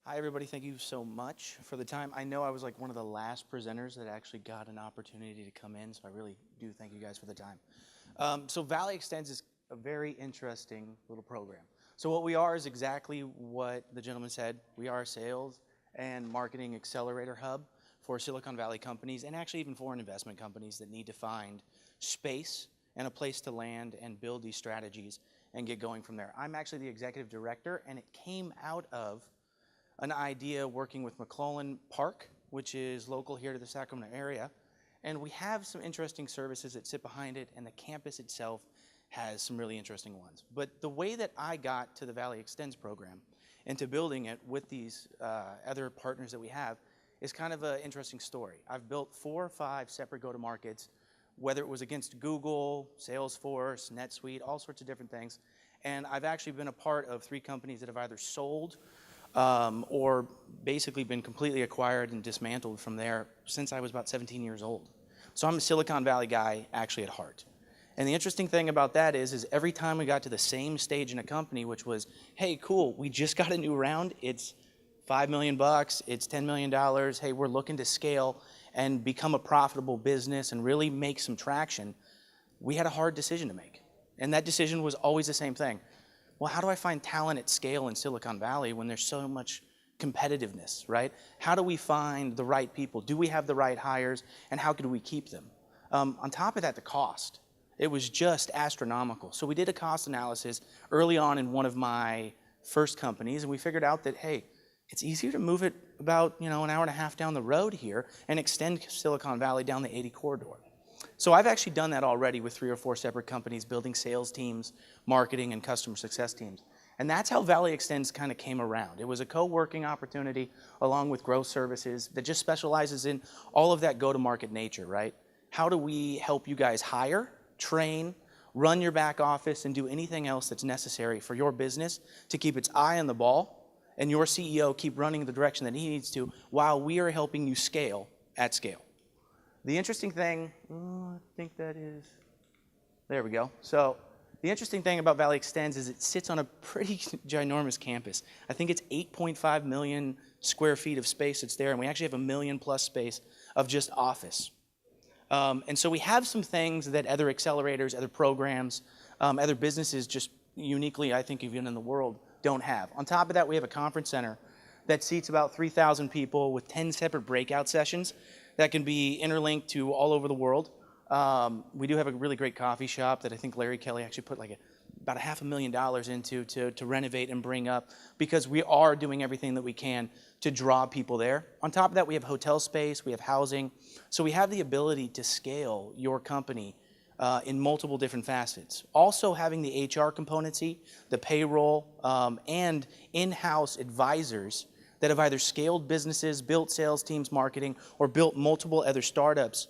Hi, everybody. Thank you so much for the time. I know I was like one of the last presenters that actually got an opportunity to come in, so I really do thank you guys for the time. So Valley Extends is a very interesting little program. So what we are is exactly what the gentleman said. We are a sales and marketing accelerator hub for Silicon Valley companies and actually even foreign investment companies that need to find space and a place to land and build these strategies and get going from there. I'm actually the executive director, and it came out of an idea working with McClellan Park, which is local here to the Sacramento area. And we have some interesting services that sit behind it, and the campus itself has some really interesting ones. But the way that I got to the Valley Extends program and to building it with these other partners that we have is kind of an interesting story. I've built 4 or 5 separate go-to-markets, whether it was against Google, Salesforce, NetSuite, all sorts of different things. And I've actually been a part of 3 companies that have either sold or basically been completely acquired and dismantled from there since I was about 17 years old. So I'm a Silicon Valley guy actually at heart. And the interesting thing about that is every time we got to the same stage in a company, which was, hey, cool, we just got a new round, it's $5 million, it's $10 million, hey, we're looking to scale and become a profitable business and really make some traction, we had a hard decision to make. And that decision was always the same thing. Well, how do I find talent at scale in Silicon Valley when there's so much competitiveness, right? How do we find the right people? Do we have the right hires? And how could we keep them? On top of that, the cost. It was just astronomical. So we did a cost analysis early on in one of my first companies, and we figured out that, hey, it's easier to move it about an hour and a half down the road here and extend Silicon Valley down the 80 corridor. So I've actually done that already with 3 or 4 separate companies, building sales teams, marketing, and customer success teams. And that's how Valley Extends kind of came around. It was a co-working opportunity along with growth services that just specializes in all of that go-to-market nature, right? How do we help you guys hire, train, run your back office, and do anything else that's necessary for your business to keep its eye on the ball and your CEO keep running the direction that he needs to while we are helping you scale at scale. The interesting thing, I think that is, there we go. So the interesting thing about Valley Extends is it sits on a pretty ginormous campus. I think it's 8.5 million square feet of space that's there, and we actually have 1 million plus space of just office. And so we have some things that other accelerators, other programs, other businesses just uniquely, I think, even in the world, don't have. On top of that, we have a conference center that seats about 3,000 people with 10 separate breakout sessions that can be interlinked to all over the world. We do have a really great coffee shop that I think Larry Kelly actually put like about $500,000 into to renovate and bring up, because we are doing everything that we can to draw people there. On top of that, we have hotel space, we have housing. So we have the ability to scale your company in multiple different facets. Also having the HR componency, the payroll, and in-house advisors that have either scaled businesses, built sales teams, marketing, or built multiple other startups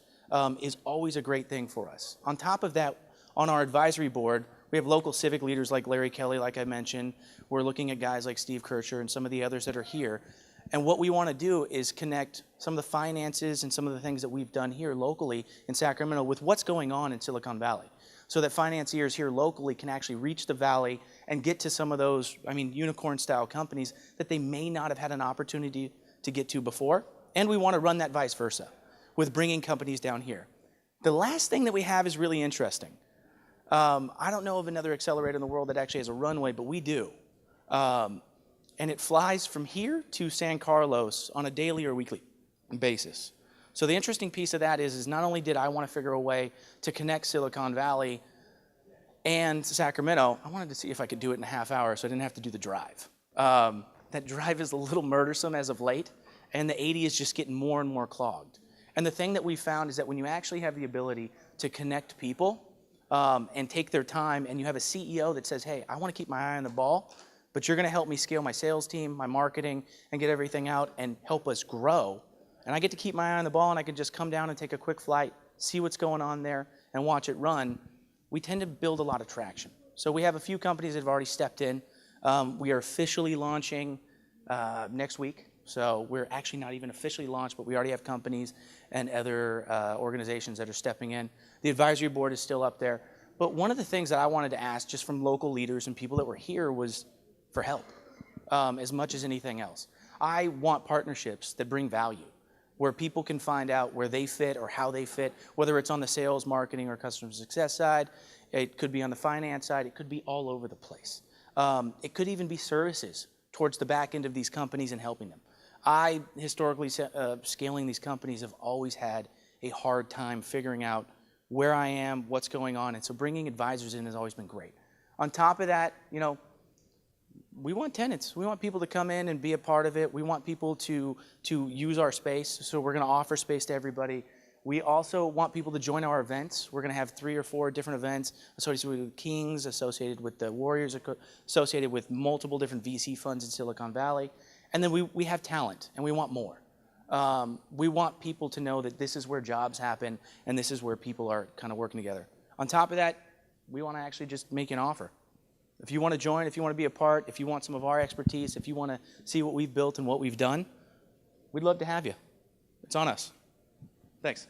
is always a great thing for us. On top of that, on our advisory board, we have local civic leaders like Larry Kelly, like I mentioned. We're looking at guys like Steve Kircher and some of the others that are here. And what we want to do is connect some of the finances and some of the things that we've done here locally in Sacramento with what's going on in Silicon Valley, so that financiers here locally can actually reach the Valley and get to some of those, unicorn-style companies that they may not have had an opportunity to get to before. And we want to run that vice versa with bringing companies down here. The last thing that we have is really interesting. I don't know of another accelerator in the world that actually has a runway, but we do. And it flies from here to San Carlos on a daily or weekly basis. So the interesting piece of that is not only did I want to figure a way to connect Silicon Valley and Sacramento, I wanted to see if I could do it in a half hour so I didn't have to do the drive. That drive is a little murdersome as of late, and the 80 is just getting more and more clogged. And the thing that we found is that when you actually have the ability to connect people and take their time, and you have a CEO that says, hey, I want to keep my eye on the ball, but you're going to help me scale my sales team, my marketing, and get everything out and help us grow. And I get to keep my eye on the ball, and I can just come down and take a quick flight, see what's going on there, and watch it run. We tend to build a lot of traction. So we have a few companies that have already stepped in. We are officially launching next week. So we're actually not even officially launched, but we already have companies and other organizations that are stepping in. The advisory board is still up there. But one of the things that I wanted to ask just from local leaders and people that were here was for help, as much as anything else. I want partnerships that bring value, where people can find out where they fit or how they fit, whether it's on the sales, marketing, or customer success side. It could be on the finance side. It could be all over the place. It could even be services towards the back end of these companies and helping them. I, historically, scaling these companies, have always had a hard time figuring out where I am, what's going on, and so bringing advisors in has always been great. On top of that, you know, we want tenants. We want people to come in and be a part of it. We want people to use our space, so we're going to offer space to everybody. We also want people to join our events. We're going to have 3 or 4 different events associated with Kings, associated with the Warriors, associated with multiple different VC funds in Silicon Valley. And then we have talent, and we want more. We want people to know that this is where jobs happen, and this is where people are kind of working together. On top of that, we want to actually just make an offer. If you want to join, if you want to be a part, if you want some of our expertise, if you want to see what we've built and what we've done, we'd love to have you. It's on us. Thanks.